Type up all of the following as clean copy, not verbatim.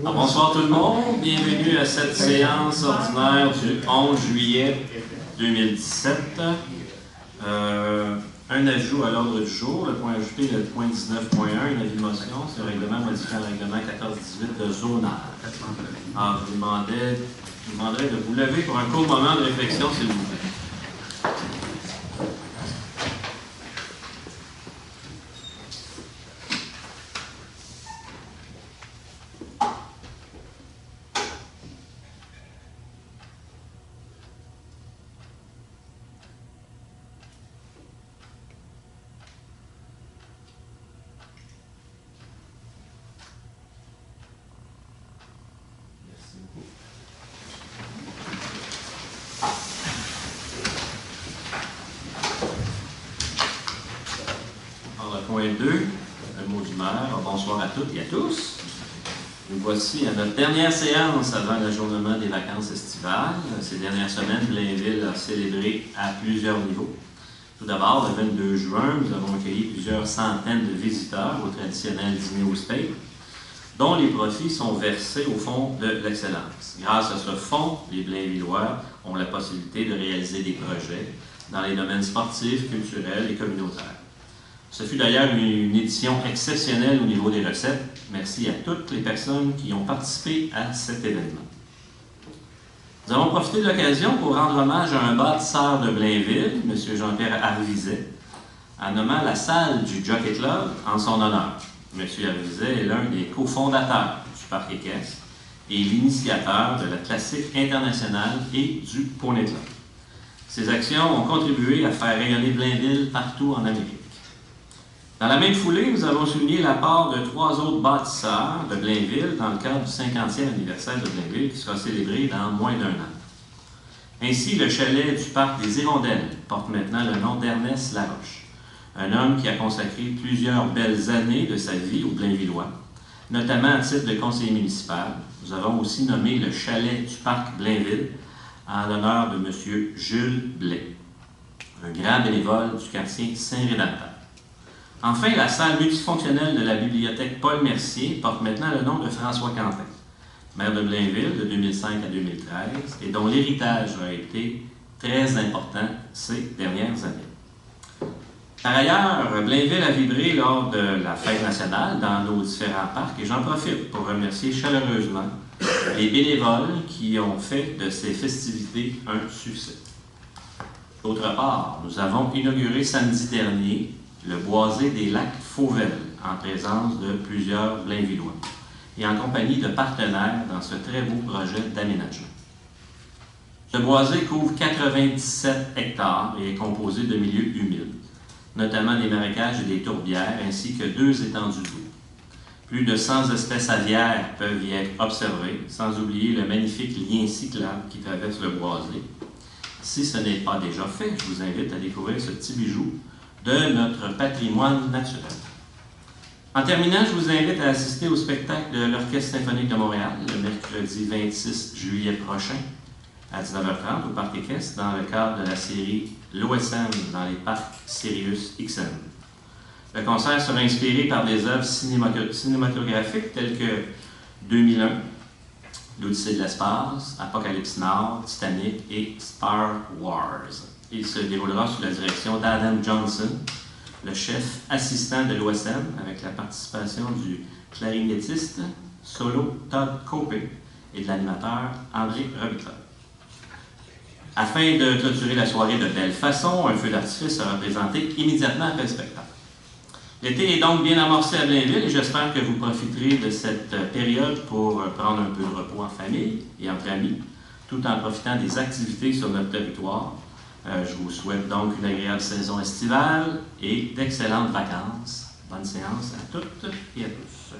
Bonsoir tout le monde, bienvenue à cette séance ordinaire du 11 juillet 2017. Un ajout à l'ordre du jour, le point ajouté, le point 19.1, une avis de motion, c'est le règlement modifiant le règlement 14-18 de zonage. Alors, je vous demanderai de vous lever pour un court moment de réflexion, s'il vous plaît. Point 2, le mot du maire. Bonsoir à toutes et à tous. Nous voici à notre dernière séance avant l'ajournement des vacances estivales. Ces dernières semaines, Blainville a célébré à plusieurs niveaux. Tout d'abord, le 22 juin, nous avons accueilli plusieurs centaines de visiteurs au traditionnel dîner au steak, dont les profits sont versés au Fonds de l'excellence. Grâce à ce fonds, les Blainvillois ont la possibilité de réaliser des projets dans les domaines sportifs, culturels et communautaires. Ce fut d'ailleurs une édition exceptionnelle au niveau des recettes. Merci à toutes les personnes qui ont participé à cet événement. Nous avons profité de l'occasion pour rendre hommage à un bâtisseur de Blainville, M. Jean-Pierre Arvizet, en nommant la salle du Jockey Club en son honneur. M. Arvizet est l'un des cofondateurs du Parc équestre et l'initiateur de la classique internationale et du Poney Club. Ces actions ont contribué à faire rayonner Blainville partout en Amérique. Dans la même foulée, nous avons souligné l'apport de 3 autres bâtisseurs de Blainville dans le cadre du 50e anniversaire de Blainville qui sera célébré dans moins d'1 an. Ainsi, le chalet du Parc des Hirondelles porte maintenant le nom d'Ernest Laroche, un homme qui a consacré plusieurs belles années de sa vie aux Blainvillois, notamment à titre de conseiller municipal. Nous avons aussi nommé le chalet du Parc Blainville en l'honneur de M. Jules Blais, un grand bénévole du quartier Saint-Rédempteur. Enfin, la salle multifonctionnelle de la bibliothèque Paul Mercier porte maintenant le nom de François Quentin, maire de Blainville de 2005 à 2013, et dont l'héritage a été très important ces dernières années. Par ailleurs, Blainville a vibré lors de la fête nationale dans nos différents parcs, et j'en profite pour remercier chaleureusement les bénévoles qui ont fait de ces festivités un succès. D'autre part, nous avons inauguré samedi dernier le boisé des lacs Fauvel, en présence de plusieurs Blainvillois, et en compagnie de partenaires dans ce très beau projet d'aménagement. Ce boisé couvre 97 hectares et est composé de milieux humides, notamment des marécages et des tourbières, ainsi que 2 étendues d'eau. Plus de 100 espèces aviaires peuvent y être observées, sans oublier le magnifique lien cyclable qui traverse le boisé. Si ce n'est pas déjà fait, je vous invite à découvrir ce petit bijou de notre patrimoine naturel. En terminant, je vous invite à assister au spectacle de l'Orchestre symphonique de Montréal le mercredi 26 juillet prochain à 19h30 au Parc équestre dans le cadre de la série L'OSM dans les parcs Sirius XM. Le concert sera inspiré par des œuvres cinématographiques telles que 2001, L'Odyssée de l'espace, Apocalypse Now, Titanic et Star Wars. Il se déroulera sous la direction d'Adam Johnson, le chef assistant de l'OSM, avec la participation du clarinettiste solo Todd Copé et de l'animateur André Robitaille. Afin de clôturer la soirée de belle façon, un feu d'artifice sera présenté immédiatement après le spectacle. L'été est donc bien amorcé à Blainville et j'espère que vous profiterez de cette période pour prendre un peu de repos en famille et entre amis, tout en profitant des activités sur notre territoire. Je vous souhaite donc une agréable saison estivale et d'excellentes vacances. Bonne séance à toutes et à tous.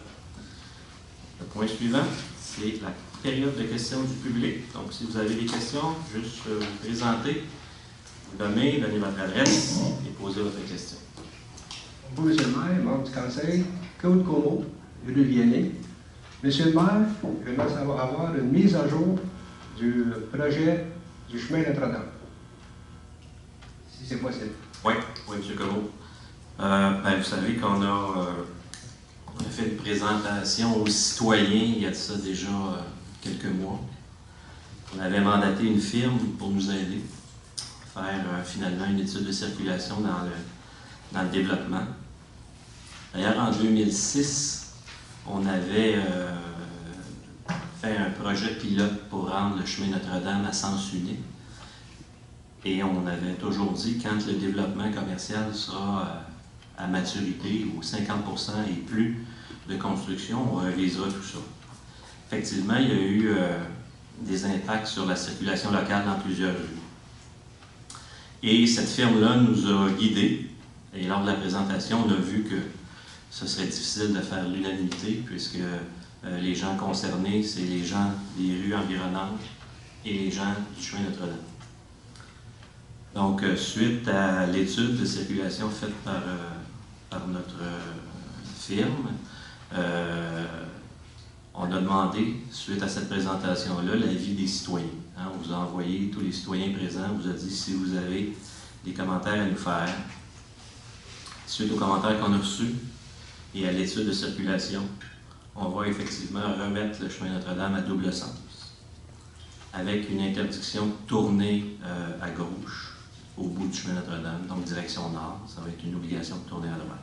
Le point suivant, c'est la période de questions du public. Donc, si vous avez des questions, juste vous présenter, vous nommer, donner votre adresse et poser votre question. Bonjour, Monsieur le maire, membre du conseil, Claude Como, rue Viennet. Monsieur le maire, j'aimerais avoir une mise à jour du projet du chemin Notre-Dame. Si c'est possible. Oui, M. Como. Vous savez qu'on a On a fait une présentation aux citoyens il y a de ça déjà quelques mois. On avait mandaté une firme pour nous aider à faire finalement une étude de circulation dans le développement. D'ailleurs, en 2006, on avait fait un projet pilote pour rendre le chemin Notre-Dame à sens unique. Et on avait toujours dit, quand le développement commercial sera à maturité, ou 50% et plus de construction, on révisera tout ça. Effectivement, il y a eu des impacts sur la circulation locale dans plusieurs rues. Et cette firme-là nous a guidés. Et lors de la présentation, on a vu que ce serait difficile de faire l'unanimité, puisque les gens concernés, c'est les gens des rues environnantes et les gens du chemin Notre-Dame. Donc, suite à l'étude de circulation faite par notre firme, on a demandé, suite à cette présentation-là, l'avis des citoyens. Hein, on vous a envoyé, tous les citoyens présents, on vous a dit si vous avez des commentaires à nous faire. Suite aux commentaires qu'on a reçus et à l'étude de circulation, on va effectivement remettre le chemin Notre-Dame à double sens, avec une interdiction de tourner à gauche au bout du chemin Notre-Dame, donc direction nord. Ça va être une obligation de tourner à droite.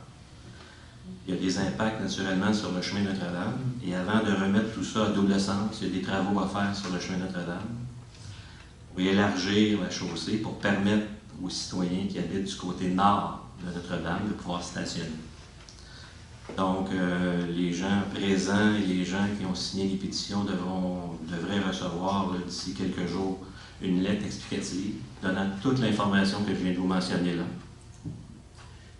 Il y a des impacts naturellement sur le chemin Notre-Dame. Et avant de remettre tout ça à double sens, il y a des travaux à faire sur le chemin Notre-Dame pour élargir la chaussée pour permettre aux citoyens qui habitent du côté nord de Notre-Dame de pouvoir stationner. Donc, les gens présents et les gens qui ont signé les pétitions devraient recevoir d'ici quelques jours une lettre explicative donnant toute l'information que je viens de vous mentionner là.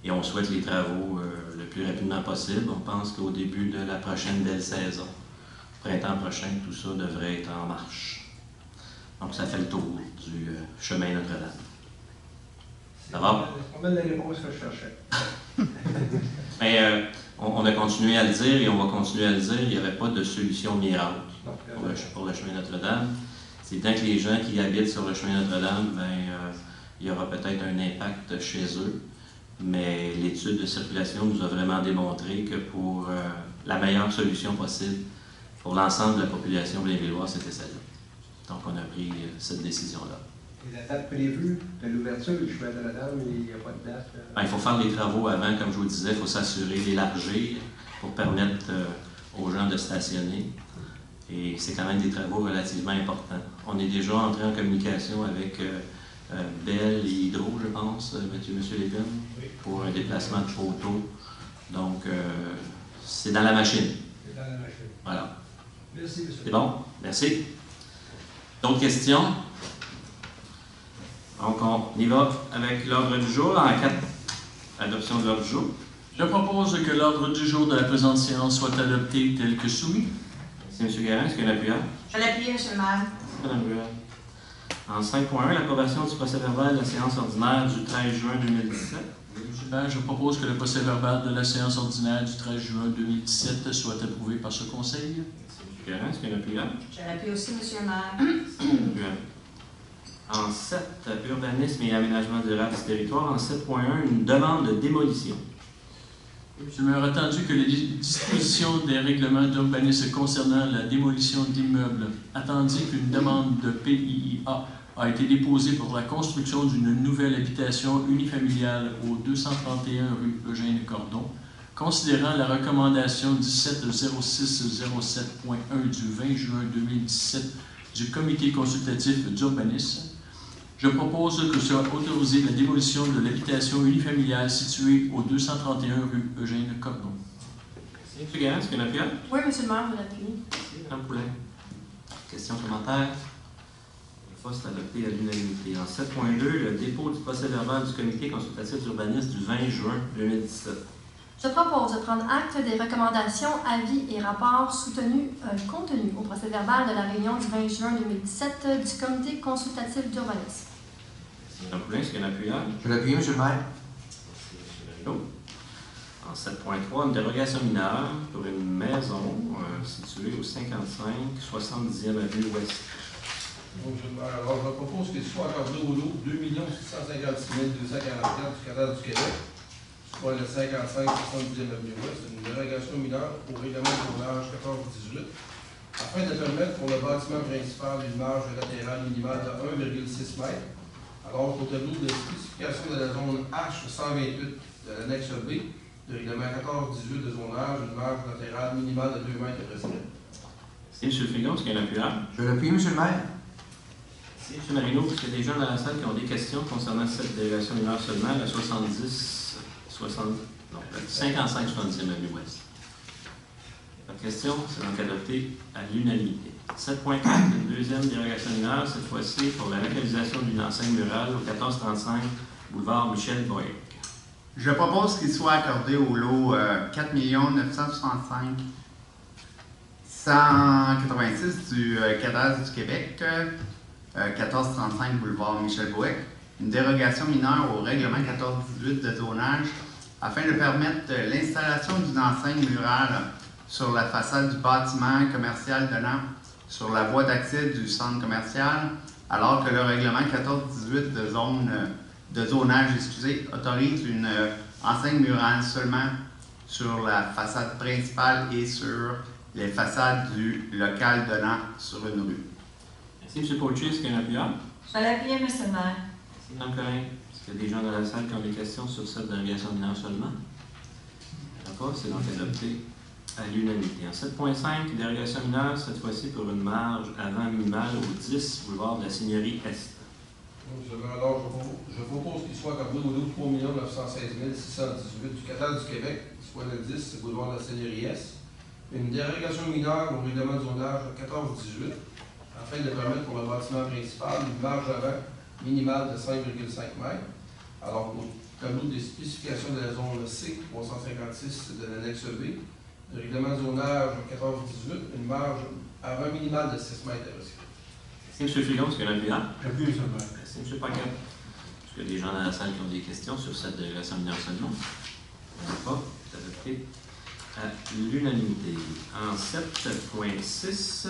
Et on souhaite les travaux le plus rapidement possible. On pense qu'au début de la prochaine belle saison, printemps prochain, tout ça devrait être en marche. Donc ça fait le tour du chemin Notre-Dame. Ça va? C'est pas mal la réponse que je cherchais. Mais on a continué à le dire et on va continuer à le dire, il n'y avait pas de solution miracle pour le chemin Notre-Dame. C'est tant que les gens qui habitent sur le chemin Notre-Dame, il y aura peut-être un impact chez eux, mais l'étude de circulation nous a vraiment démontré que pour la meilleure solution possible pour l'ensemble de la population blainvilloise, c'était celle-là. Donc on a pris cette décision-là. Et la date prévue de l'ouverture du chemin Notre-Dame, il n'y a pas de date? Il faut faire les travaux avant, comme je vous le disais, il faut s'assurer d'élargir pour permettre aux gens de stationner. Et c'est quand même des travaux relativement importants. On est déjà entré en communication avec Bell et Hydro, je pense, M. Lépine, pour un déplacement de poteaux. Donc, c'est dans la machine. C'est dans la machine. Voilà. Merci, M. C'est bon? Merci. D'autres questions? Donc, on y va avec l'ordre du jour en cas d'adoption de l'ordre du jour. Je propose que l'ordre du jour de la présente séance soit adopté tel que soumis. Merci, M. Guérin. Est-ce qu'il y a un appuyant? Je l'appuie, M. le maire. Madame Ruel. En 5.1, l'approbation du procès-verbal de la séance ordinaire du 13 juin 2017. Je propose que le procès-verbal de la séance ordinaire du 13 juin 2017 soit approuvé par ce Conseil. Merci, M. Guérin. Est-ce qu'il y a un appuyant? Je l'appuie aussi, M. le maire. En 7, urbanisme et aménagement durable du territoire. En 7.1, une demande de démolition. Je me attendu que les dispositions des règlements d'urbanisme concernant la démolition d'immeubles, attendu qu'une demande de PIIA a été déposée pour la construction d'une nouvelle habitation unifamiliale au 231 rue Eugène Cordon, considérant la recommandation 170607.1 du 20 juin 2017 du Comité consultatif d'urbanisme, je propose que soit autorisée la démolition de l'habitation unifamiliale située au 231 rue Eugène Cordon. Merci, M. Guérin. Est-ce qu'il y a un appuyant? Oui, M. le maire, je l'appuie. Merci, Mme Poulin. Questions, commentaires? Le poste adopté à l'unanimité. En 7.2, le dépôt du procès-verbal du Comité consultatif d'urbanisme du 20 juin 2017. Je propose de prendre acte des recommandations, avis et rapports contenus au procès-verbal de la réunion du 20 juin 2017 du Comité consultatif d'urbanisme. Merci, Mme Poulin. Est-ce qu'il y a un appuyant? Je l'appuie, M. le maire. Merci, M. Rigaud. En 7.3, une dérogation mineure pour une maison située au 55-70e avenue Ouest. Alors, je propose qu'il soit accordé au lot 2 656 244 du cadastre du Québec soit le 55-70e avenue Ouest, une dérogation mineure au règlement de zonage 14-18, afin de permettre pour le bâtiment principal une marge latérale minimale de 1,6 m, alors qu'au tableau de spécification de la zone H128 de l'annexe B, du règlement 14-18 de zonage, une marge latérale minimale de 2 m est prescrite. Merci, M. Frigon. Est-ce qu'il y a un appuyant? Je l'appuie, M. le maire. Merci, M. Marino. Est-ce qu'il y a des gens dans la salle qui ont des questions concernant cette délégation mineure seulement, la 55-70e avenue Ouest? Pas de questions, c'est donc adopté à l'unanimité. 7.4, une deuxième dérogation mineure, cette fois-ci pour la localisation d'une enseigne murale au 1435 boulevard Michel Boyek. Je propose qu'il soit accordé au lot 4 965 186 du cadastre du Québec, 1435 boulevard Michel Boyek, une dérogation mineure au règlement 14-18 de zonage afin de permettre l'installation d'une enseigne murale sur la façade du bâtiment commercial donnant sur la voie d'accès du centre commercial, alors que le règlement 14-18 de zonage autorise une enseigne murale seulement sur la façade principale et sur les façades du local donnant sur une rue. Merci, M. Paulchi. Est-ce qu'il y a un appuyant? Je l'appuie, M. le maire. Merci, Mme Corin. Est-ce qu'il y a des gens dans la salle qui ont des questions sur cette dérogation mineure seulement? Il n'y en a pas, c'est donc adopté à l'unanimité. En 7.5, dérogation mineure, cette fois-ci pour une marge avant minimale au 10 boulevard de la Seigneurie Est. Alors, je propose qu'il soit accordé au lot 3 916 618 du cadastre du Québec, soit le 10 boulevard de la Seigneurie Est, une dérogation mineure au règlement de zonage 14-18, afin de permettre pour le bâtiment principal une marge avant minimale de 5,5 m, alors qu'au tableau des spécifications de la zone C 356 de l'annexe B, le règlement de zonage 14-18, une marge avant minimale de 6 m est reçue. Merci, M. Frigon. Est-ce qu'il y a un appuyant? J'appuie, M. le maire. Merci, M. Paquet. Est-ce qu'il y a des gens dans la salle qui ont des questions sur cette dérogation mineure seulement? Il n'y en a pas. C'est adopté à l'unanimité. En 7.6,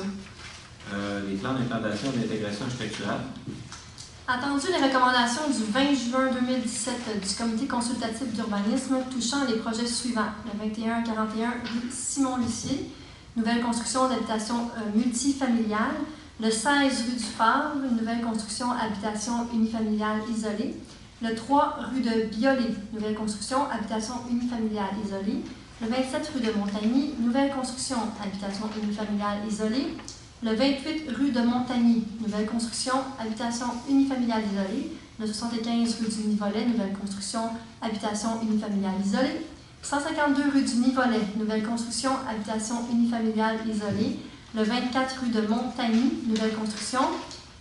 les plans d'implantation et d'intégration architecturale. Attendu les recommandations du 20 juin 2017 du Comité consultatif d'urbanisme touchant les projets suivants. Le 2141 rue Simon-Lucier, nouvelle construction d'habitation multifamiliale. Le 16 rue du Phare, une nouvelle construction habitation unifamiliale isolée. Le 3 rue de Biolay, nouvelle construction habitation unifamiliale isolée. Le 27 rue de Montagny, nouvelle construction habitation unifamiliale isolée. Le 28 rue de Montagny, nouvelle construction, habitation unifamiliale isolée. Le 75 rue du Nivolet, nouvelle construction, habitation unifamiliale isolée. 152 rue du Nivolet, nouvelle construction, habitation unifamiliale isolée. Le 24 rue de Montagny, nouvelle construction,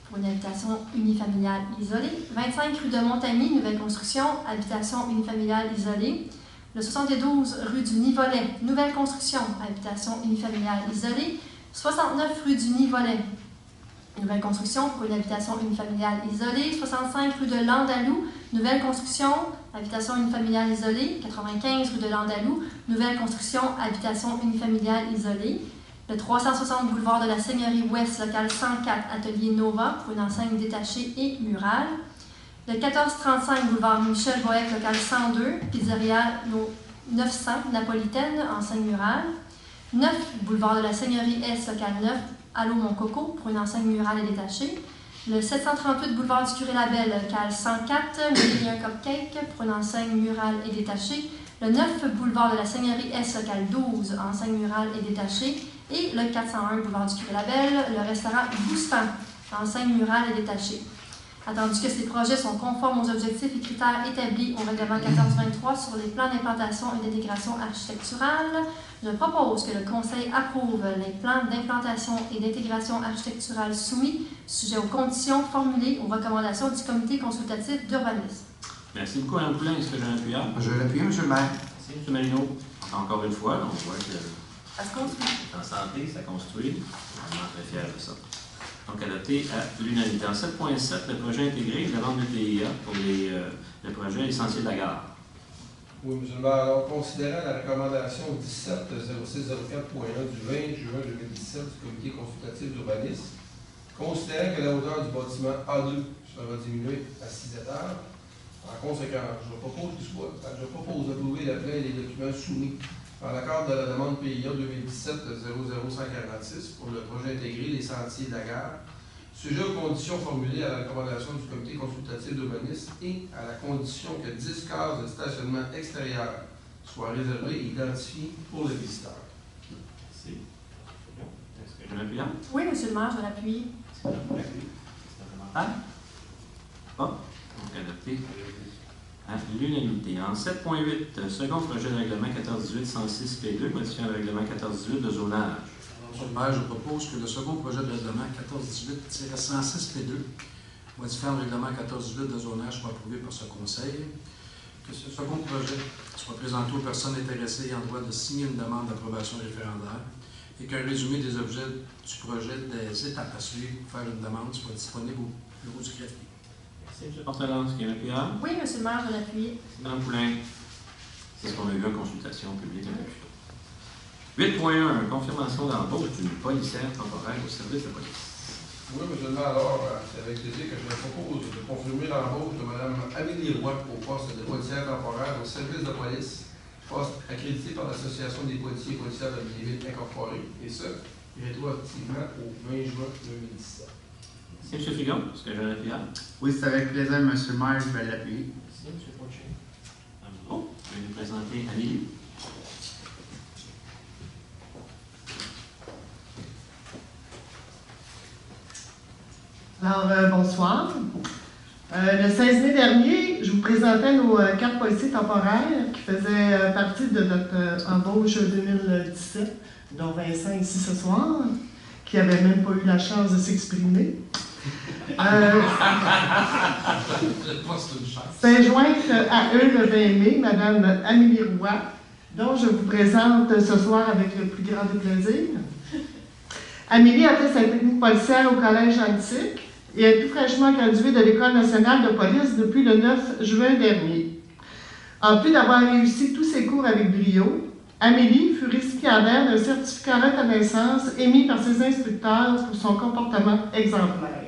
pour une habitation unifamiliale isolée. 25 rue de Montagny, nouvelle construction, habitation unifamiliale isolée. Le 72 rue du Nivolet, nouvelle construction, habitation unifamiliale isolée. 69 rue du Nivolet, nouvelle construction pour une habitation unifamiliale isolée. 65 rue de Landalou, nouvelle construction, habitation unifamiliale isolée. 95 rue de Landalou, nouvelle construction, habitation unifamiliale isolée. Le 360 boulevard de la Seigneurie Ouest, local 104, atelier Nova pour une enseigne détachée et murale. Le 1435 boulevard Michel Boyek, local 102, pizzeria 900, napolitaine, enseigne murale. 9 boulevard de la Seigneurie Est, local 9, Allô Mon Coco, pour une enseigne murale et détachée. Le 738 boulevard du Curé-Labelle, local 104, Mille et un Cupcake, pour une enseigne murale et détachée. Le 9 boulevard de la Seigneurie Est, local 12, enseigne murale et détachée. Et le 401 boulevard du Curé-Labelle, le restaurant Boustan, enseigne murale et détachée. Attendu que ces projets sont conformes aux objectifs et critères établis au règlement 1423 sur les plans d'implantation et d'intégration architecturale, je propose que le Conseil approuve les plans d'implantation et d'intégration architecturale soumis, sujet aux conditions formulées aux recommandations du Comité consultatif d'urbanisme. Merci beaucoup, Mme Poulin. Est-ce que j'ai un appuyant? Je l'appuie, M. le maire. Merci, M. Marino. Encore une fois, on voit que Ça se construit. en santé, ça construit. Je suis vraiment très fier de ça. Donc, adopté à l'unanimité. En 7.7, le projet intégré, demande de PIA pour le projet essentiel de la gare. Oui, M. le maire. Alors, considérant la recommandation 17-0604.1 du 20 juin 2017 du Comité consultatif d'urbanisme, considérant que la hauteur du bâtiment A2 sera diminuée à 6 étages, En conséquence, je propose d'approuver la plainte et les documents soumis dans le cadre de la demande PIA 2017-00146 pour le projet intégré Les Sentiers de la Gare, sujet aux conditions formulées à la recommandation du comité consultatif d'urbanisme et à la condition que 10 cases de stationnement extérieur soient réservées et identifiées pour les visiteurs. Merci. Est-ce que je l'appuie? Oui, monsieur le maire, je vais l'appuyer. Est-ce que vous l'appuie? Pas? Donc adopté à l'unanimité. En 7.8, second projet de règlement 1418-106P2, modifiant le règlement 1418 de zonage. Monsieur le maire, je propose que le second projet de règlement 1418-106P2, modifiant le règlement 1418 de zonage, soit approuvé par ce conseil. Que ce second projet soit présenté aux personnes intéressées ayant droit de signer une demande d'approbation référendaire et qu'un résumé des objets du projet, des étapes à suivre pour faire une demande soit disponible au bureau du greffier. Merci, M. Portelance. Qui est l'appuyant? Oui, monsieur le maire, je vais l'appuyer. Mme Poulain. C'est ce qu'on a vu en consultation publique un peu plus tôt. 8.1. Confirmation d'embauche d'une policière temporaire au service de police. Oui, monsieur le maire, alors, c'est avec plaisir que je vous propose de confirmer l'embauche de Mme Amélie Roy au poste de policière temporaire au service de police, poste accrédité par l'Association des policiers et policières de Blainville Incorporée, et ce, rétroactivement au 20 juin 2017. Merci, M. Frigon. Est-ce que je l'appuie? Oui, c'est avec plaisir, M. le maire, je vais l'appuyer. Merci, M. Ponchet. Bon, je vais vous présenter Amélie. Alors, bonsoir. Le 16 mai dernier, je vous présentais nos cartes policiers temporaires qui faisaient partie de notre embauche 2017, dont Vincent ici ce soir, qui n'avait même pas eu la chance de s'exprimer. C'est jointe à eux le 20 mai, Mme Amélie Roy, dont je vous présente ce soir avec le plus grand des plaisirs. Amélie a fait sa technique policière au Collège Antique et est tout fraîchement graduée de l'École nationale de police depuis le 9 juin dernier. En plus d'avoir réussi tous ses cours avec brio, Amélie fut récipiendaire d'un certificat de reconnaissance émis par ses instructeurs pour son comportement exemplaire.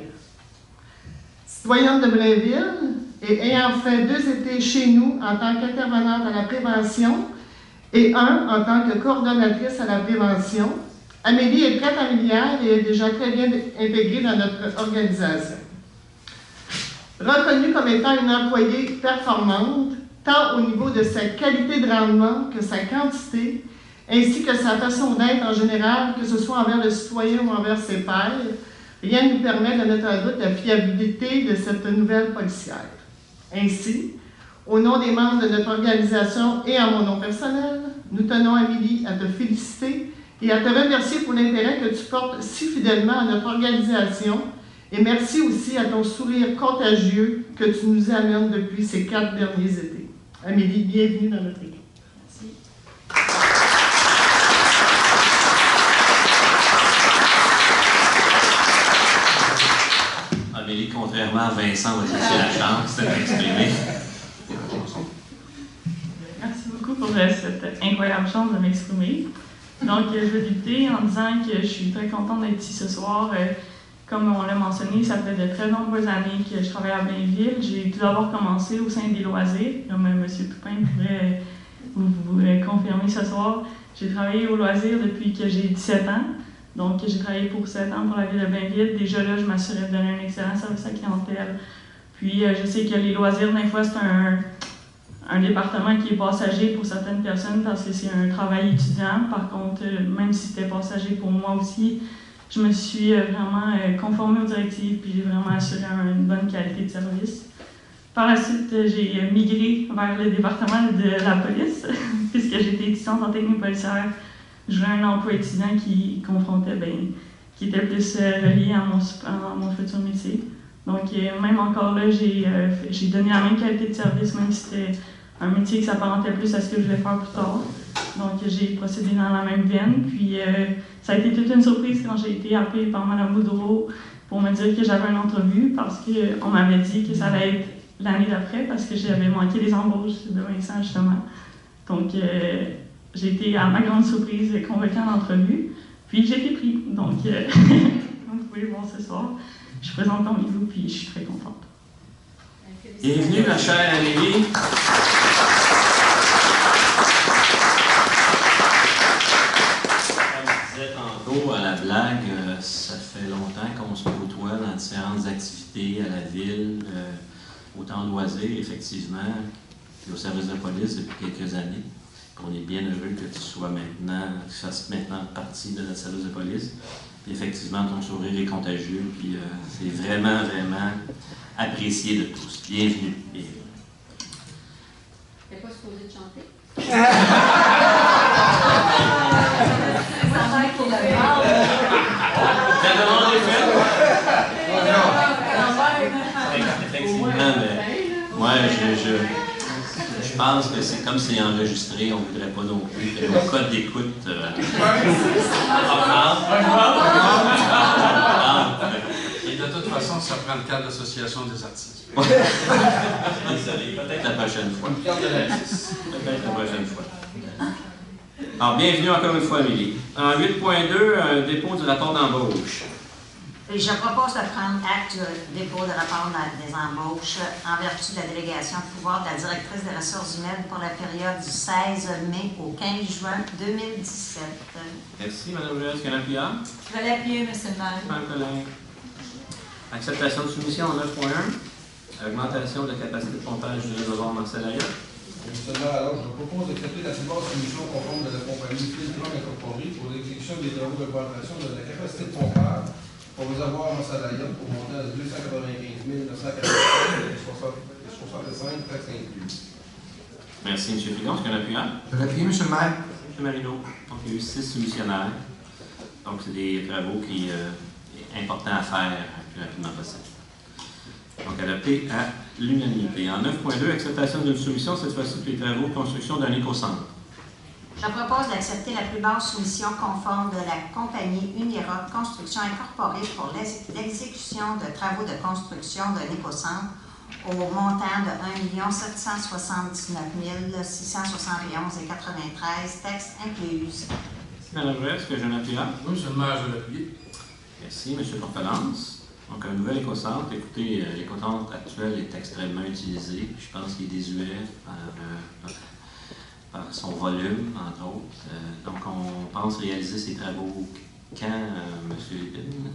Citoyenne de Blainville et ayant fait 2 étés chez nous en tant qu'intervenante à la prévention et un en tant que coordonnatrice à la prévention, Amélie est très familière et est déjà très bien intégrée dans notre organisation. Reconnue comme étant une employée performante, tant au niveau de sa qualité de rendement que sa quantité, ainsi que sa façon d'être en général, que ce soit envers le citoyen ou envers ses pairs, rien ne nous permet de mettre en doute la fiabilité de cette nouvelle policière. Ainsi, au nom des membres de notre organisation et en mon nom personnel, nous tenons, Amélie, à te féliciter et à te remercier pour l'intérêt que tu portes si fidèlement à notre organisation. Et merci aussi à ton sourire contagieux que tu nous amènes depuis ces 4 derniers étés. Amélie, bienvenue dans notre équipe. Merci. Amélie, contrairement à Vincent, va laisser la chance de m'exprimer. Merci beaucoup pour cette incroyable chance de m'exprimer. Donc, je vais débuter en disant que je suis très contente d'être ici ce soir. Comme on l'a mentionné, ça fait de très nombreuses années que je travaille à Blainville. J'ai tout d'abord commencé au sein des loisirs, comme M. Toupin pourrait vous confirmer ce soir. J'ai travaillé aux loisirs depuis que j'ai 17 ans. Donc, j'ai travaillé pour 7 ans pour la ville de Blainville. Déjà là, je m'assurais de donner un excellent service à la clientèle. Puis, je sais que les loisirs, des fois, c'est un département qui est passager pour certaines personnes parce que c'est un travail étudiant. Par contre, même si c'était passager pour moi aussi, je me suis vraiment conformée aux directives puis j'ai vraiment assuré une bonne qualité de service. Par la suite, j'ai migré vers le département de la police puisque j'étais étudiante en technique policière. Je voulais un emploi étudiant qui confrontait, qui était plus relié à mon futur métier. Donc, même encore là, j'ai donné la même qualité de service, même si c'était un métier qui s'apparentait plus à ce que je voulais faire plus tard. Donc, j'ai procédé dans la même veine. Puis, ça a été toute une surprise quand j'ai été appelée par Mme Boudreau pour me dire que j'avais une entrevue parce qu'on m'avait dit que ça allait être l'année d'après parce que j'avais manqué les embauches de Vincent, justement. Donc, j'ai été, à ma grande surprise, convoquée en entrevue. Puis, j'ai été pris. Donc, comme vous pouvez le voir ce soir, je présente mon niveau puis je suis très contente. Bienvenue, ma chère Amélie. Comme je disais tantôt à la blague, ça fait longtemps qu'on se côtoie dans différentes activités à la ville, autant de loisirs, effectivement, puis au service de police depuis quelques années. On est bien heureux que tu sois maintenant, que tu fasses maintenant partie de notre service de police. Puis effectivement, ton sourire est contagieux, puis c'est vraiment, vraiment apprécié de tous. Bienvenue. Bienvenue. T'es pas supposé de chanter? La demande est faite? Effectivement, mais moi, je pense que c'est comme c'est enregistré, on ne voudrait pas non plus que nos codes d'écoute Et de toute façon, ça prend le cadre d'association des artistes. Désolé, peut-être la prochaine fois. Peut-être la prochaine fois. Alors, bienvenue encore une fois, Amélie. En 8.2, dépôt du rapport d'embauche. Je propose de prendre acte du dépôt de rapport des embauches en vertu de la délégation de pouvoir de la directrice des ressources humaines pour la période du 16 mai au 15 juin 2017. Merci, Mme Ruel. Est-ce qu'il y a un appuyant? Je vais l'appuyer, M. le maire. Mme Collin. Acceptation de soumission en 9.1. Augmentation de la capacité de pompage du réservoir Marcel-Ayotte. M. le maire, alors je propose d'accepter la plus basse soumission conforme de la compagnie Filtron Incorporée pour l'exécution des travaux d'augmentation de la capacité de pompage pour vous avoir en Salayotte pour montant de 295 945 et 65 taxes incluses. Merci, M. Frigon. Est-ce qu'il y a un appuyant? Je l'appuie, M. le maire. M. Marino. Donc, il y a eu 6 soumissionnaires. Donc, c'est des travaux qui sont importants à faire le plus rapidement possible. Donc, adopté à l'unanimité. En 9.2, acceptation d'une soumission, cette fois-ci pour les travaux de construction d'un écocentre. Je propose d'accepter la plus basse soumission conforme de la compagnie Uniroc Construction Incorporée pour l'exécution de travaux de construction d'un écocentre au montant de 1 779 671,93 taxes incluses. Merci, Mme Ruel. Est-ce que j'ai un appuyant? Oui, M. le maire, je vais l'appuyer. Merci, M. Portelance. Donc, un nouvel écocentre. Écoutez, l'écocentre actuel est extrêmement utilisé. Je pense qu'il est désuet par son volume, entre autres. Donc, on pense réaliser ces travaux quand, M. Lépine?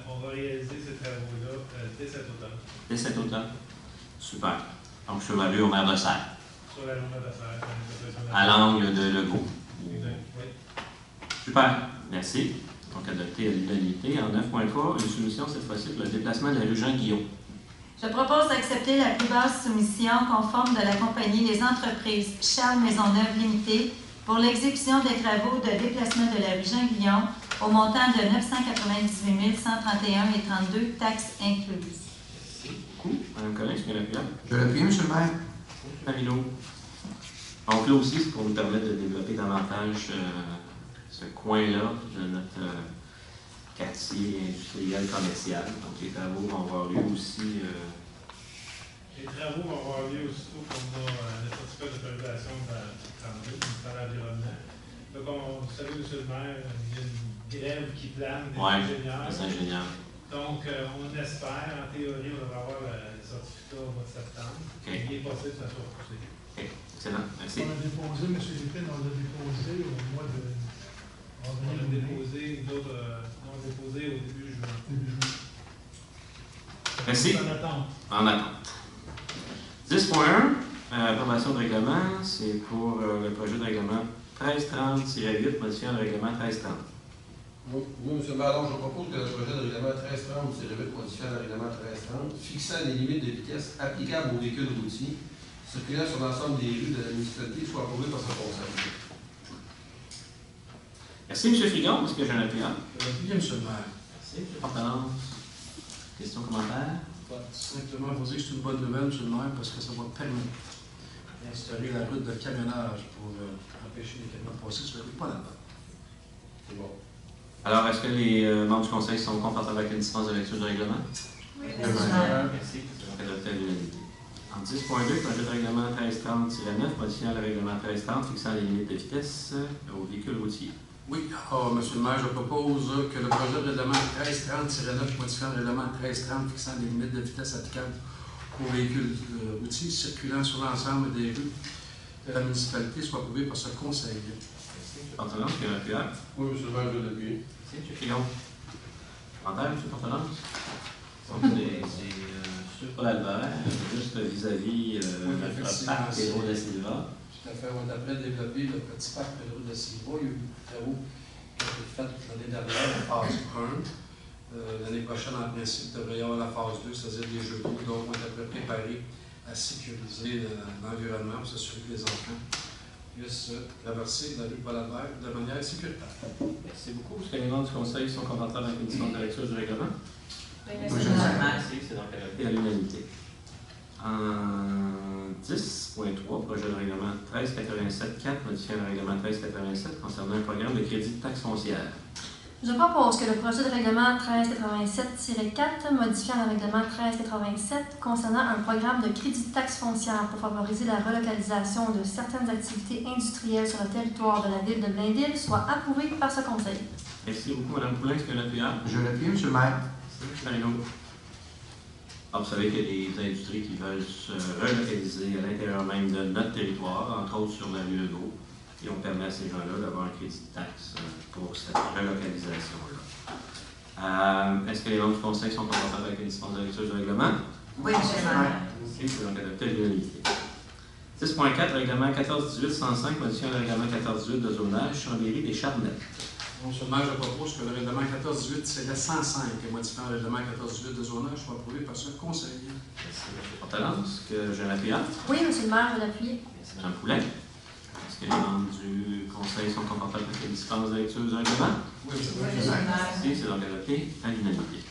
On va réaliser ces travaux-là dès cet automne. Dès cet automne? Super. Donc, sur la rue au maire de Serre. Sur la rue de Serre. À l'angle de Legault. Oui. Super. Merci. Donc, adopté à l'unanimité. En 9.3, une soumission, cette fois-ci, pour le déplacement de la rue Jean-Guillaume. Je propose d'accepter la plus basse soumission conforme de la compagnie Les Entreprises Charles Maisonneuve Limitée pour l'exécution des travaux de déplacement de la rue Jean-Guillaume au montant de 998 131,32 taxes incluses. Merci beaucoup. Mme Collin, est-ce qu'il y a un appuyant? Je l'appuie, M. le maire. Marino. Donc là aussi, c'est pour nous permettre de développer davantage ce coin-là de notre quartier industriel commercial. Donc les travaux vont avoir lieu aussi. Les travaux vont avoir lieu aussitôt qu'on a le certificat d'autorisation du ministère de l'Environnement. Donc, vous savez, M. le maire, il y a une grève qui plane des ingénieurs. Donc, on espère, en théorie, on devrait avoir le certificat au mois de septembre. Okay. Il est possible que ça soit repoussé. OK. Excellent. Merci. On a déposé, M. Lépine, on l'a déposé au mois de... On l'a déposé, d'autres l'ont déposé au début juin. Merci. En attente. En attente. 10.1, approbation de règlement, c'est pour le projet de règlement 1330-8, modifiant le règlement 1330. Oui, M. le maire, je propose que le projet de règlement 1330-8, modifiant le règlement 1330, fixant les limites de vitesse applicables aux véhicules routiers circulant sur l'ensemble des rues de la municipalité soit approuvé par ce conseil. Merci, M. Frigon. Est-ce que j'ai un appuyant? Bien, M. le maire. Merci, M. Portelance. Questions, commentaires? Simplement, il faut dire que c'est une bonne nouvelle, M. le maire, parce que ça va permettre d'instaurer la route de camionnage pour empêcher les camions de passer sur la route, pas là-bas. C'est bon. Alors, est-ce que les membres du conseil sont confortables avec une dispense de lecture du règlement? Oui, merci. Donc, adopté à l'unanimité. En 10.2, projet de règlement 1330-9, modifiant le règlement 1330, fixant les limites de vitesse aux véhicules routiers. Oui, M. le maire, je propose que le projet de règlement 1330-9, modifiant le règlement 1330, fixant les limites de vitesse applicables aux véhicules routiers circulant sur l'ensemble des rues de la municipalité soit approuvé par ce conseil. Merci, M. Portelance, qui est appuyable. Oui, M. le maire, je l'appuie. Merci, M. Fillon. Commentaire, M. Portelance? C'est Paul Albert, juste vis-à-vis notre parc Pedro da Silva. Tout à fait. On aimerait développer le petit parc Pedro da Silva. Il y a eu des travaux qui ont été faits l'année dernière en phase 1. L'année prochaine, en principe, il devrait y avoir la phase 2, c'est-à-dire des jeux d'eau. Donc, on devrait préparer à sécuriser l'environnement pour s'assurer que les enfants puissent traverser la rue Paul Albert de manière sécuritaire. Merci beaucoup. Est-ce que les membres du Conseil sont confortables avec une décision de lecture du règlement? Merci, c'est donc adopté à l'unanimité. En 10.3, projet de règlement 1387-4, modifiant le règlement 1387 concernant un programme de crédit de taxe foncière. Je propose que le projet de règlement 1387-4, modifiant le règlement 1387 concernant un programme de crédit de taxe foncière pour favoriser la relocalisation de certaines activités industrielles sur le territoire de la ville de Blainville, soit approuvé par ce conseil. Merci beaucoup, Mme Poulin. Est-ce que l'appuyable? Je l'appuie, M. le maire. Merci, M. Marino. Vous savez qu'il y a des industries qui veulent se relocaliser à l'intérieur même de notre territoire, entre autres sur la rue Legault, et on permet à ces gens-là d'avoir un crédit de taxe pour cette relocalisation-là. Est-ce que les membres du Conseil sont confortables avec une dispense de lecture du règlement? Oui, M. le maire. Merci, c'est donc adopté à l'unanimité. 10.4, règlement 1418-105, modifiant le règlement 1418 de zonage, Chambéry des Charmettes. Monsieur le maire, je propose que le règlement 1418-105, modifiant le règlement 1418 de zonage, soit approuvé par ce conseil. Merci, M. Portelance. Est-ce que j'ai un appuyant? Oui, M. le maire, je l'appuie. Merci, Mme Poulin. Est-ce que les membres du Conseil sont confortables avec une dispense de lecture du règlement? Oui, monsieur le Oui, maire. Merci, c'est donc adopté à l'unanimité.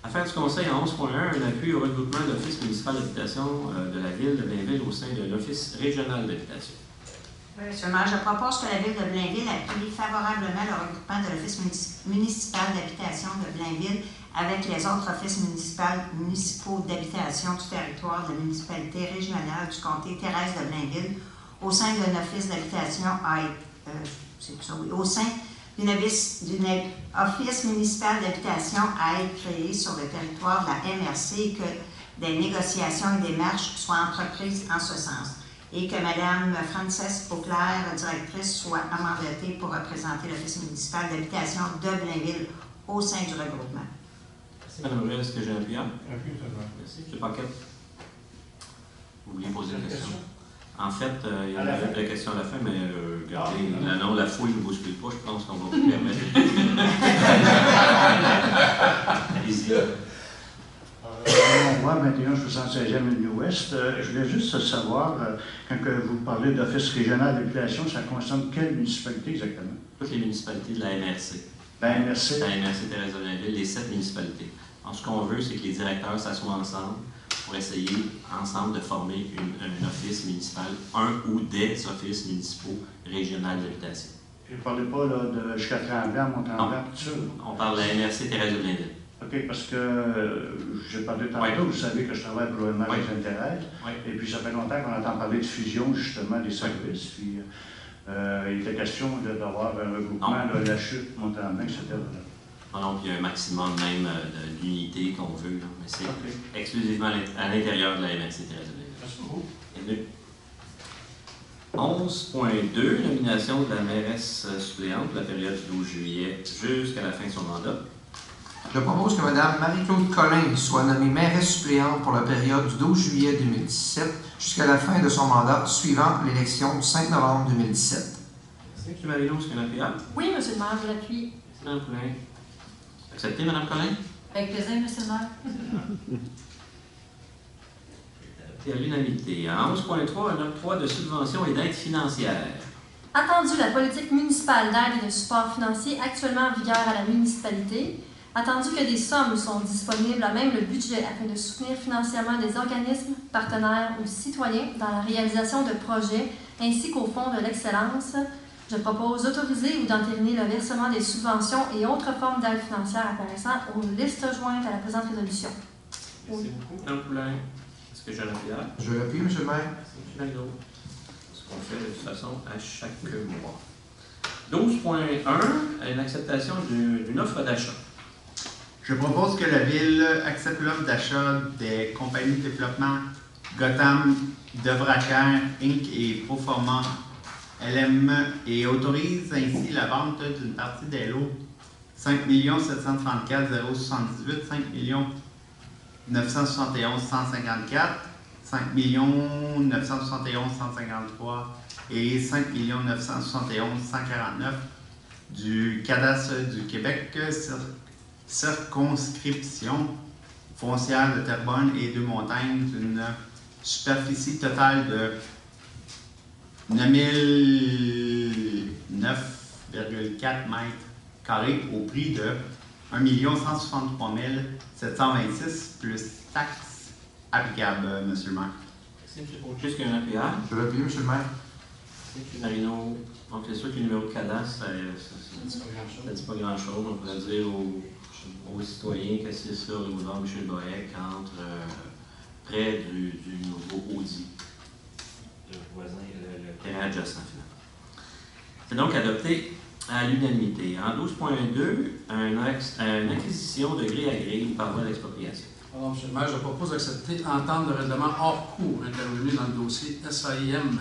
Affaire du Conseil en 11.1, un appui au regroupement d'offices municipal d'habitation de la ville de Blainville au sein de l'Office régional d'habitation. Oui, M. le maire, je propose que la ville de Blainville appuie favorablement le regroupement de l'Office municipal d'habitation de Blainville avec les autres offices municipaux d'habitation du territoire de la municipalité régionale du comté Thérèse de Blainville au sein d'un office d'habitation au sein d'une office municipal d'habitation à être créé sur le territoire de la MRC et que des négociations et des démarches soient entreprises en ce sens. Et que Mme Frances Auclair, directrice, soit mandatée pour représenter l'Office municipal d'habitation de Blainville au sein du regroupement. Merci, Mme Ruel. Est-ce que j'ai un appuyant? Appuie, M. le maire. Merci, M. Paquette. Vous vouliez poser une question? En fait, il y a une question à la fin, mais regardez, la fouille ne bouscule pas, je pense qu'on va vous permettre. Allez-y. Moi, 2176e Avenue Ouest, je voulais juste savoir, quand vous parlez d'office régional d'habitation, ça concerne quelle municipalité exactement? Toutes les municipalités de la MRC. La MRC? La MRC Thérèse de Blainville, les 7 municipalités. Alors, ce qu'on veut, c'est que les directeurs s'assoient ensemble pour essayer ensemble de former un office municipal, un ou des offices municipaux régionaux d'habitation. Je ne parlais pas là, de jusqu'à Tremblant, Mont-Tremblant, tout ça? On parle de la MRC Thérèse de Blainville. OK, parce que j'ai parlé tantôt, vous savez que je travaille pour le maire de Thérèse, et puis ça fait longtemps qu'on entend parler de fusion justement des services, puis il était question d'avoir un regroupement, de la chute, Mont-Tremblant, etc. Non, puis il y a un maximum même d'unités qu'on veut, là, mais c'est exclusivement à l'intérieur de la MRC Thérèse de Blainville. Merci beaucoup. Bienvenue. 11.2, nomination de la mairesse suppléante pour la période du 12 juillet jusqu'à la fin de son mandat. Je propose que Mme Marie-Claude Collin soit nommée mairesse suppléante pour la période du 12 juillet 2017 jusqu'à la fin de son mandat suivant l'élection du 5 novembre 2017. Merci, M. Marino. Est-ce qu'il y a un appuyable? Oui, M. le maire, je l'appuie. Merci, Mme Poulin. Accepté, Mme Collin? Avec plaisir, M. le maire. Et à l'unanimité. En 11.3, un octroi de subventions et d'aides financières. Attendu la politique municipale d'aide et de support financier actuellement en vigueur à la municipalité, attendu que des sommes sont disponibles à même le budget afin de soutenir financièrement des organismes, partenaires ou citoyens dans la réalisation de projets ainsi qu'au Fonds de l'excellence, je propose d'autoriser ou d'entériner le versement des subventions et autres formes d'aide financière apparaissant aux listes jointes à la présente résolution. Merci beaucoup, Mme Poulin. Est-ce que j'ai un appuyable? Je l'appuie, M. le maire. Merci, M. Marino. Ce qu'on fait de toute façon à chaque mois. 12.1, une acceptation d'une offre d'achat. Je propose que la Ville accepte l'offre d'achat des compagnies de développement Gotham, Devracaire, Inc. et Proforma LM et autorise ainsi la vente d'une partie des lots 5 734 078, 5 971 154, 5 971 153 et 5 971 149 du cadastre du Québec, circonscription foncière de Terrebonne et de Montagne d'une superficie totale de 9009,4 mètres carrés au prix de 1 163 726 plus taxes applicables, M. le maire. Merci, M. Potier. Est-ce qu'il y a un appuyage? Je l'appuie, M. le maire. Merci, M. Marino. Donc, c'est sûr que le numéro de cadastre, ça ne dit pas grand-chose. On pourrait dire aux citoyens que c'est sur le boulevard Michel Bohec, près du nouveau Audi. Le voisin, le terrain adjacent, finalement. C'est donc adopté à l'unanimité. En 12.2, une acquisition de grille à grille par voie d'expropriation. Pardon, M. le maire, je propose d'accepter entente de règlement hors cours intervenu dans le dossier SAIM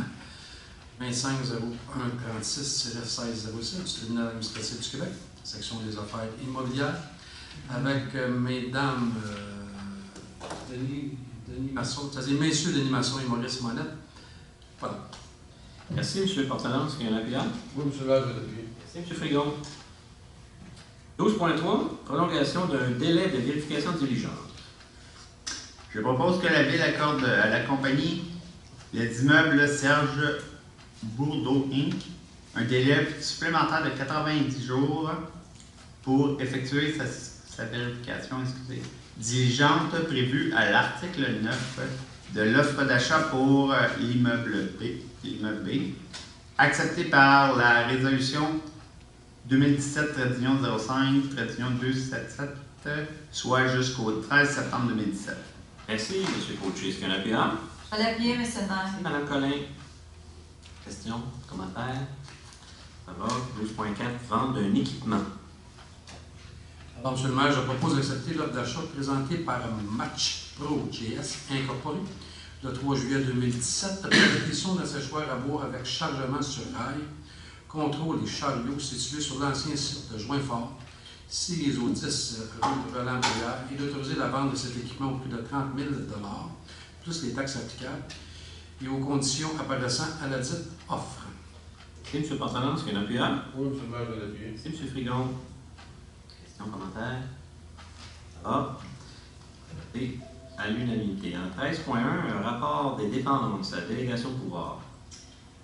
250136-1607 du tribunal administratif du Québec, section des affaires immobilières, avec mesdames Denis Masson, c'est-à-dire messieurs Denis Masson et Maurice Monette. Voilà. Merci, M. le porte-parole. Est-ce qu'il y a un appuyant? Oui, M. le maire, je l'appuie. Merci, M. Frigon. 12.3, prolongation d'un délai de vérification diligente. Je propose que la Ville accorde à la compagnie Les Immeubles Serge Bourdeau Inc. un délai supplémentaire de 90 jours pour effectuer sa vérification diligente prévue à l'article 9 de l'offre d'achat pour l'immeuble B, accepté par la résolution 2017-05-277, soit jusqu'au 13 septembre 2017. Merci, M. Potier. Est-ce qu'il y a un appuyant? Je vais l'appuyer, M. le maire. Mme Collin. Question, commentaire? Ça va. 12.4, vente d'un équipement. Alors, M. le maire, je propose d'accepter l'offre d'achat présentée par Match Pro GS Incorporé le 3 juillet 2017 pour l'acquisition d'un séchoir à bois avec chargement sur rail, contrôle et chariots situés sur l'ancien site de Joinfort, ici les au 10 rue Roland-Brière, et d'autoriser la vente de cet équipement au prix de 30 000 $, plus les taxes applicables, et aux conditions apparaissant à la dite offre. Merci, M. le porte-parole. Est-ce qu'il y a un appuyant? Oui, M. le maire, je l'appuie. Merci, M. Frigon. Question, commentaire? Ça va. Et à l'unanimité. En 13.1, un rapport des dépendances à la délégation de pouvoir.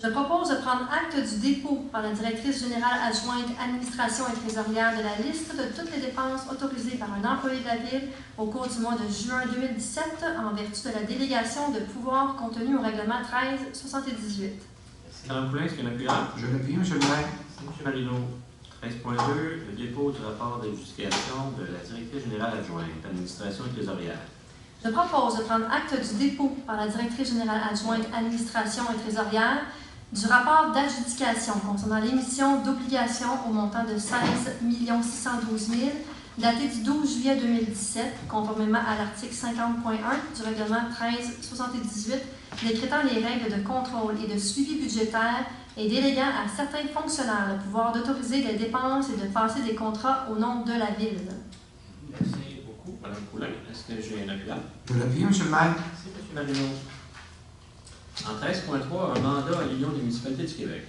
Je propose de prendre acte du dépôt par la directrice générale adjointe administration et trésorière de la liste de toutes les dépenses autorisées par un employé de la Ville au cours du mois de juin 2017 en vertu de la délégation de pouvoir contenue au règlement 1378. Merci, Mme Poulin. Est-ce qu'il y a un appuyant? Je l'appuie, M. le maire. Merci, M. Marino. 13.2, le dépôt du rapport d'adjudication de la directrice générale adjointe, administration et trésorière. Je propose de prendre acte du dépôt par la directrice générale adjointe administration et trésorière du rapport d'adjudication concernant l'émission d'obligations au montant de 16 612 000 daté du 12 juillet 2017, conformément à l'article 50.1 du règlement 1378, décrétant les règles de contrôle et de suivi budgétaire et déléguant à certains fonctionnaires le pouvoir d'autoriser les dépenses et de passer des contrats au nom de la Ville. Merci beaucoup, Mme Poulin. Est-ce que j'ai un appuyant? Je l'appuie, M. le maire. Merci, M. Marino. En 13.3, un mandat à l'Union des municipalités du Québec.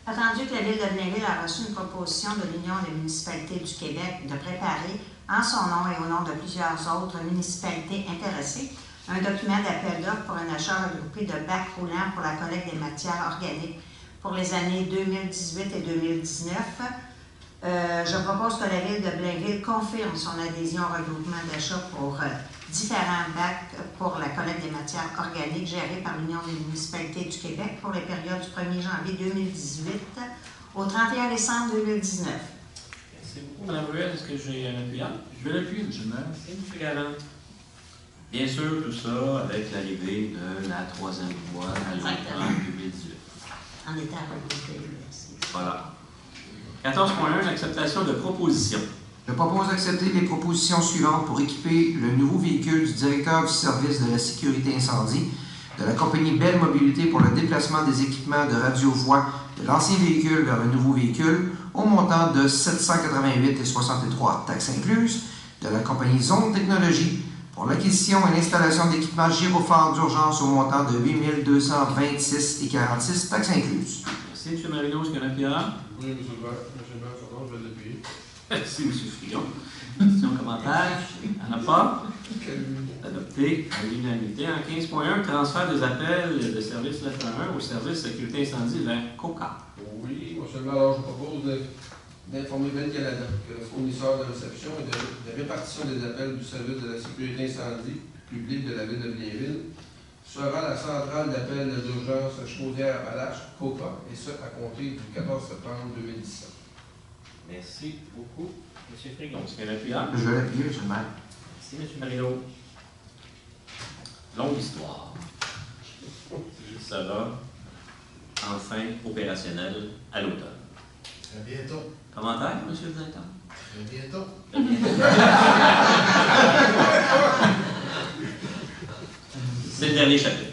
Attendu que la Ville de Blainville a reçu une proposition de l'Union des municipalités du Québec de préparer, en son nom et au nom de plusieurs autres municipalités intéressées, un document d'appel d'offres pour un achat regroupé de bacs roulants pour la collecte des matières organiques pour les années 2018 et 2019. Je propose que la Ville de Blainville confirme son adhésion au regroupement d'achat pour différents bacs pour la collecte des matières organiques gérés par l'Union des municipalités du Québec pour les périodes du 1er janvier 2018 au 31 décembre 2019. Merci beaucoup, Mme Ruel. Est-ce que j'ai un appuyant? Je vais l'appuyer, M. le maire. Merci, M. Garand. Bien sûr, tout ça avec l'arrivée de la troisième voie à l'automne 2018. En état regroupé, merci. Voilà. 14.1, l'acceptation de propositions. Je propose d'accepter les propositions suivantes pour équiper le nouveau véhicule du directeur du service de la sécurité incendie de la compagnie Belle Mobilité pour le déplacement des équipements de radio-voix de l'ancien véhicule vers le nouveau véhicule au montant de 788,63 taxes incluses, de la compagnie Zone Technologie pour l'acquisition et l'installation d'équipements gyrophares d'urgence au montant de 8 226,46 taxes incluses. Merci, M. Marino. Est-ce qu'il y en a plusieurs? Oui, M. le maire, pardon, je vais l'appuyer. Merci, M. Frigon. Questions, commentaires? Il n'y en a pas? Adopté à l'unanimité. En 15.1, transfert des appels de service 911 au service sécurité incendie vers COCA. Oui, M. le maire, alors je propose d'informer Bell Canada que le fournisseur de réception et de répartition des appels du service de la sécurité incendie public de la ville de Blainville sera la centrale d'appel d'urgence Chaudière-Appalaches, COCA, et ce à compter du 14 septembre 2017. Merci beaucoup, M. Frigon. Est-ce qu'il y en a plusieurs? Je vais l'appuyer, M. le maire. Merci, M. Marino. Longue histoire. Ça sera enfin opérationnel à l'automne. À bientôt. Commentaire, M. le directeur? À bientôt. C'est le dernier chapitre.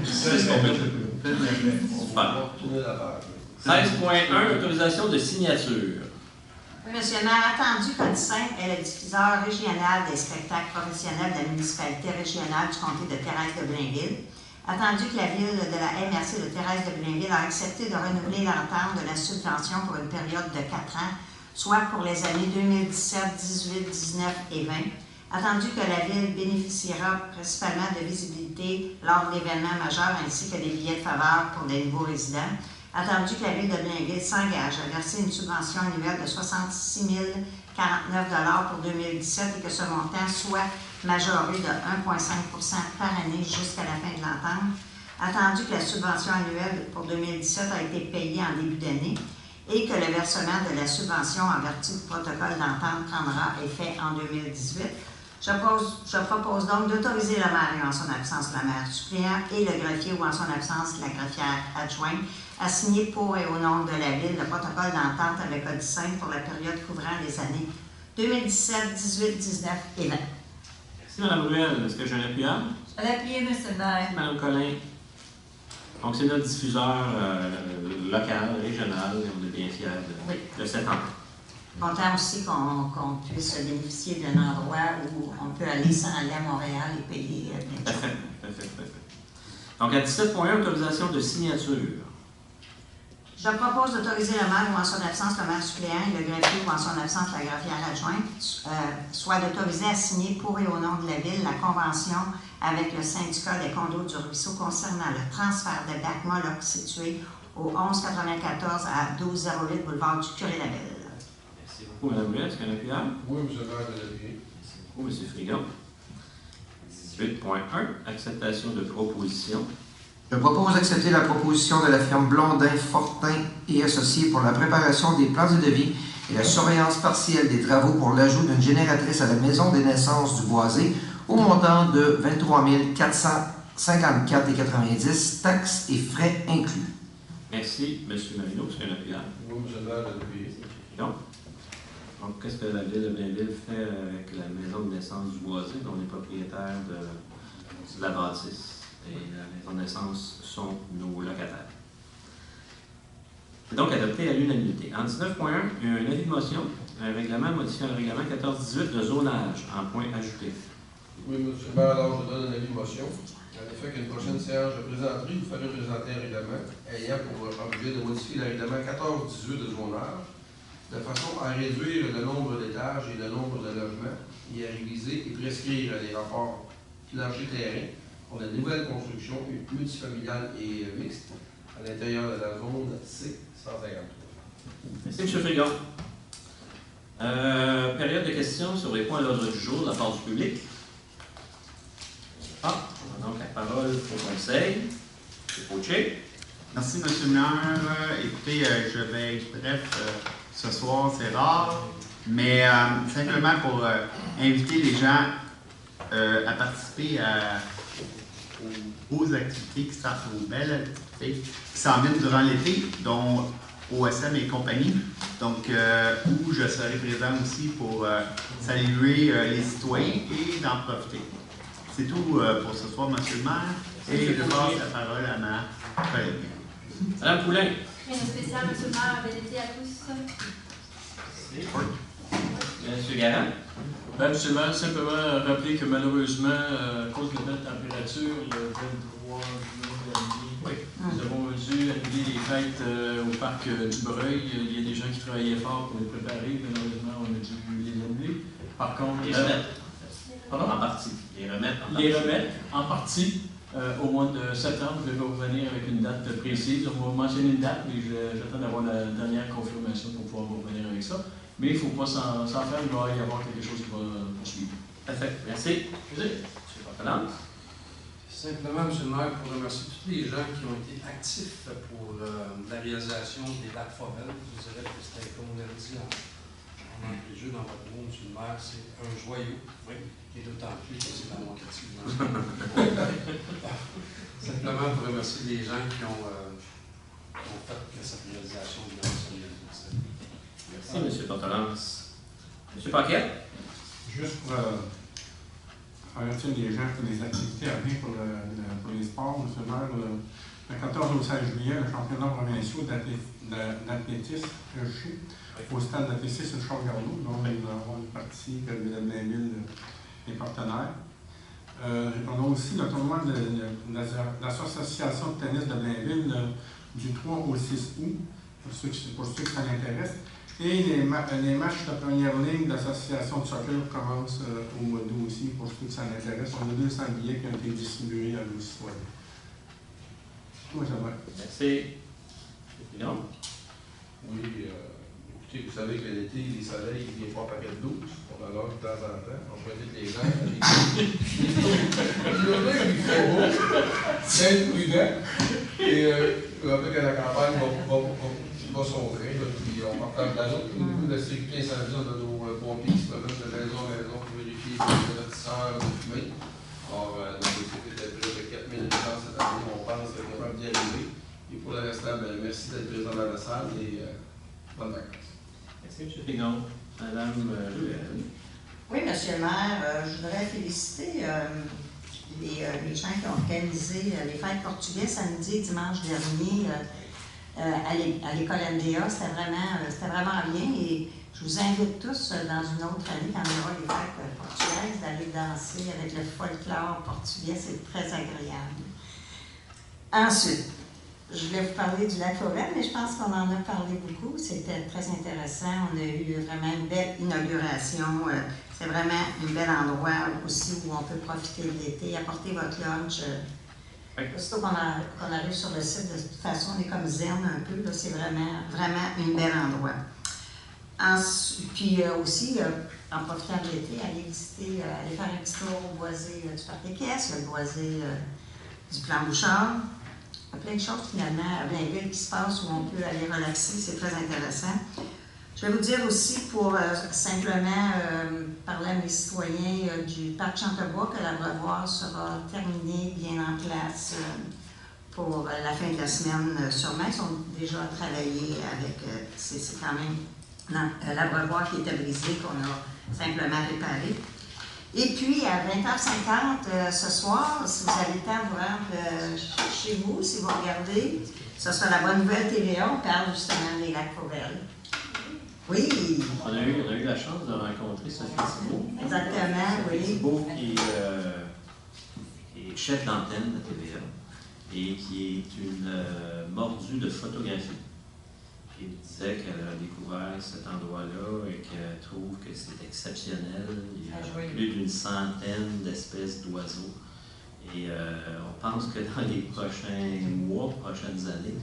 C'est ce qu'on peut. Super. 16.1, autorisation de signature. Oui, M. le maire, attendu qu'Audissin est le diffuseur régional des spectacles professionnels de la municipalité régionale du comté de Thérèse de Blainville. Attendu que la ville de la MRC de Thérèse de Blainville a accepté de renouveler l'entente de la subvention pour une période de 4 ans, soit pour les années 2017, 18, 19 et 20. Attendu que la ville bénéficiera principalement de visibilité lors de l'événement majeur ainsi que des billets de faveur pour les nouveaux résidents. Attendu que la ville de Blainville s'engage à verser une subvention annuelle de 66 049 pour 2017 et que ce montant soit majoré de 1,5 par année jusqu'à la fin de l'entente. Attendu que la subvention annuelle pour 2017 a été payée en début d'année et que le versement de la subvention en vertu du protocole d'entente prendra effet en 2018. Je propose donc d'autoriser le maire et en son absence le maire suppléant et le greffier ou en son absence la greffière adjointe à signer pour et au nom de la ville le protocole d'entente avec Audissin pour la période couvrant les années 2017, 18, 19 et 20. Merci, Mme Ruel. Est-ce que j'ai un appuyant? Je vais l'appuyer, M. le maire. Mme Collin. Donc, c'est notre diffuseur local, régional, et on est bien fiers de cette entente. Content aussi qu'on puisse bénéficier d'un endroit où on peut aller sans aller à Montréal et payer bien. Parfait. Donc, à 17.1, autorisation de signature. Je propose d'autoriser le maire ou en son absence le maire suppléant et le greffier ou en son absence la greffière adjointe, soit d'autoriser à signer pour et au nom de la ville la convention avec le syndicat des condos du Ruisseau concernant le transfert de bac Moloch situé au 1194 à 1208 boulevard du Curé-Labelle. Merci beaucoup, Mme Ruel. Est-ce qu'il y en a plusieurs? Oui, M. le maire, je vais l'appuyer. Merci beaucoup, M. Frigon. 18.1, acceptation de proposition. Je propose d'accepter la proposition de la firme Blondin, Fortin et Associés pour la préparation des plans de devis et la surveillance partielle des travaux pour l'ajout d'une génératrice à la maison des naissances du Boisé au montant de 23 454,90 taxes et frais inclus. Merci, M. Marino. Est-ce qu'il y en a plusieurs? Oui, M. le maire, je vais l'appuyer. Donc, qu'est-ce que la ville de Blainville fait avec la maison de naissance du Boisé, dont on est propriétaire de la bâtisse? Et la maison de naissance sont nos locataires. C'est donc adopté à l'unanimité. En 19.1, il y a un avis de motion, un règlement modifiant le règlement 14-18 de zonage, en point ajouté. Oui, M. le maire, alors je donne un avis de motion. En effet, qu'une prochaine séance de présenterie, vous ferez présenter un règlement ayant pour objet de modifier le règlement 14-18 de zonage de façon à réduire le nombre d'étages et le nombre de logements et à réviser et prescrire les rapports plancher-terrain pour la nouvelle construction multifamiliale et mixte à l'intérieur de la zone C-153. Merci, M. Frigon. Période de questions sur les points à l'ordre du jour de la part du public. On a donc la parole au Conseil. M. Fauché. Merci, M. le maire. Écoutez, je vais être bref ce soir, c'est rare, mais simplement pour inviter les gens à participer aux beaux activités qui startent, aux belles activités qui s'en viennent durant l'été, dont OSM et compagnie, donc où je serai présent aussi pour saluer les citoyens et d'en profiter. C'est tout pour ce soir, Monsieur le maire, et je passe la parole à ma collègue. Madame Poulain. Une spéciale, Monsieur le maire, bel été à tous. Monsieur Garand. Monsieur le maire, simplement rappeler que malheureusement, à cause de notre température, le 23 juin dernier, nous avons dû annuler les fêtes au parc du Breuil. Il y a des gens qui travaillaient fort pour les préparer. Malheureusement, on a dû les annuler. Par contre, les remettre. Pardon? En partie. Les remettre en partie. Au mois de septembre, je vais revenir avec une date précise. On va mentionner une date, mais j'attends d'avoir la dernière confirmation pour pouvoir revenir avec ça. Mais il ne faut pas s'en faire, il va y avoir quelque chose qui va poursuivre. Parfait. Merci. Monsieur Portelance. Simplement, M. le maire, pour remercier tous les gens qui ont été actifs pour la réalisation des lacs Fauvel. Je dirais que c'était, comme on avait dit en jeu dans votre mot, M. le maire, c'est un joyau. Oui. Et d'autant plus que c'est dans mon quartier. Simplement pour remercier les gens qui ont fait que cette réalisation de Merci, M. Portelance. M. Paquet. Juste pour avertir les gens pour les activités à venir pour les sports, M. le maire, le 14 au 16 juillet, le championnat provincial d'athlétisme au stade d'athlétisme de Charles-Garneau, dont nous avons une partie que Mme Blainville est partenaire. On a aussi le tournoi de l'association de tennis de Blainville du 3 au 6 août, pour ceux qui s'en intéressent. Et les matchs de première ligne de l'association de soccer commencent au mois d'août aussi, pour ceux qui s'en intéressent. On a 200 billets qui ont été distribués à nos citoyens. Moi, ça va. Merci. Non? Oui, écoutez, vous savez que l'été, les soleils, il vient pas paquet de 12. On en a de temps en temps. On choisit les gens. Il fait beau, c'est prudent. Et un peu que la campagne va sombrer. Puis on partage la note. Au niveau de la sécurité incendie, on a nos pompiers qui se promènent de maison en maison pour vérifier les avertisseurs de fumée. Or, notre sécurité est près de 4000 gens cette année. On pense être capable d'y arriver. Et pour le restant, merci d'être présent dans la salle et bonnes vacances. Merci, M. Pigon. Madame Ruel. Oui, M. le maire, je voudrais féliciter les gens qui ont organisé les fêtes portugaises samedi et dimanche dernier à l'école NDA. C'était vraiment bien et je vous invite tous dans une autre année, quand il y aura les fêtes portugaises, d'aller danser avec le folklore portugais. C'est très agréable. Ensuite, je voulais vous parler du lac Fauvel, mais je pense qu'on en a parlé beaucoup. C'était très intéressant. On a eu vraiment une belle inauguration. C'est vraiment un bel endroit aussi où on peut profiter de l'été, apporter votre lunch. Aussitôt qu'on arrive sur le site, de toute façon, on est comme zen un peu. C'est vraiment un bel endroit. Puis aussi, en profitant de l'été, aller visiter, aller faire un petit tour au boisé du Parc des Caisses, le boisé du Plan Bouchard. Il y a plein de choses finalement à Blainville qui se passent où on peut aller relaxer, c'est très intéressant. Je vais vous dire aussi pour simplement parler à mes citoyens du parc Chantebois que l'abreuvoir sera terminé, bien en place pour la fin de la semaine sûrement. Ils sont déjà travaillés avec, c'est quand même l'abreuvoir qui était brisé qu'on a simplement réparé. Et puis, à 20h50 ce soir, si vous avez le temps de vous rendre chez vous, si vous regardez, ce sera la Bonne Nouvelle TVA, on parle justement des lacs Fauvel. Oui! On a eu la chance de rencontrer Sophie Thibault. Exactement, oui. Thibault qui est chef d'antenne de TVA et qui est une mordue de photographie. Qui disait qu'elle a découvert cet endroit-là et qu'elle trouve que c'est exceptionnel. Il y a plus d'une centaine d'espèces d'oiseaux. Et on pense que dans les prochains mois, prochaines années,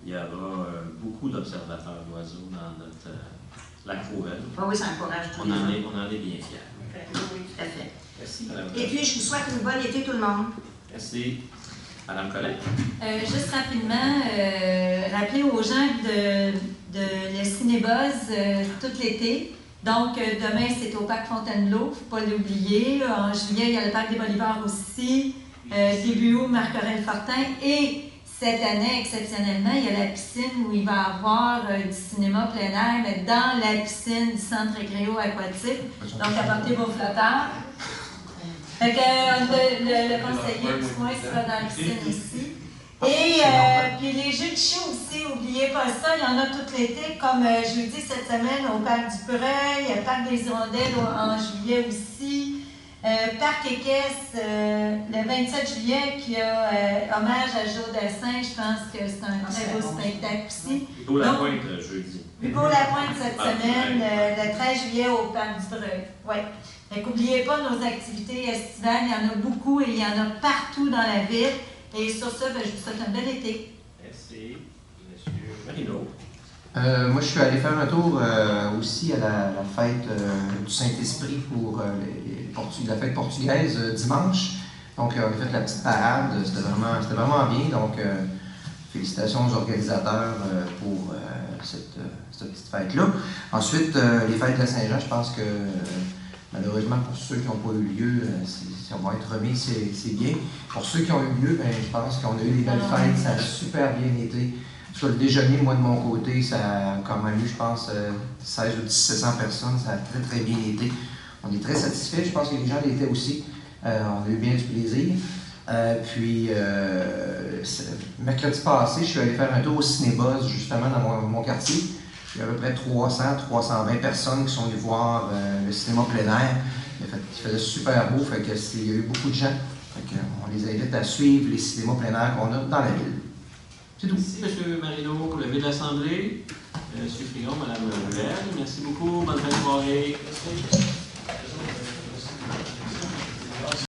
il y aura beaucoup d'observateurs d'oiseaux dans notre lac Fauvel. Oui, ça encourage tout on en est bien fiers. Oui, tout à fait. Merci, Mme. Et puis, je vous souhaite une bonne été, tout le monde. Merci. Madame Collet. Juste rapidement, rappeler aux gens de le Cinébuzz tout l'été. Donc, demain, c'est au parc Fontainebleau, il ne faut pas l'oublier. En juillet, il y a le parc des Bolivars aussi. Début août, Marc-Aurèle Fortin. Et cette année, exceptionnellement, il y a la piscine où il va y avoir du cinéma plein air, mais dans la piscine du centre récréo-aquatique. Donc, apportez vos flotteurs. Fait que le conseiller, moi, sera dans la piscine aussi. Et puis les jeux de chiots aussi, n'oubliez pas ça, il y en a tout l'été, comme je vous dis cette semaine au Parc du Breuil, Parc des Hirondelles en juillet aussi, Parc Équestre le 27 juillet qui a hommage à Joe Dassin, je pense que c'est un très beau spectacle aussi. Hugo Lapointe, jeudi. Hugo Lapointe cette semaine, le 13 juillet au Parc du Breuil. Oui. Fait qu'oubliez pas nos activités estivales, il y en a beaucoup et il y en a partout dans la ville. Et sur ça, je vous souhaite un bel été. Merci. Monsieur Marino. Moi, je suis allé faire un tour aussi à la fête du Saint-Esprit pour la fête portugaise dimanche. Donc, on a fait la petite parade. C'était vraiment bien. Donc, félicitations aux organisateurs pour cette petite fête-là. Ensuite, les fêtes de la Saint-Jean, je pense que malheureusement, pour ceux qui n'ont pas eu lieu, si on va être remis, c'est bien. Pour ceux qui ont eu lieu, je pense qu'on a eu des belles fêtes, ça a super bien été. Sur le déjeuner, moi, de mon côté, ça a quand même eu, je pense, 16 ou 1700 personnes, ça a très, très bien été. On est très satisfaits, je pense que les gens l'étaient aussi. On a eu bien du plaisir. Puis, mercredi passé, je suis allé faire un tour au Cinébuzz, justement, dans mon quartier. Il y a à peu près 300-320 personnes qui sont venues voir le cinéma plein air. Il faisait super beau, il y a eu beaucoup de gens. On les invite à suivre les cinémas plein air qu'on a dans la ville. C'est tout. Merci, M. Marino, pour le lever de l'Assemblée. M. Frigon, Mme Ruel, merci beaucoup. Bonne fin de soirée. Merci.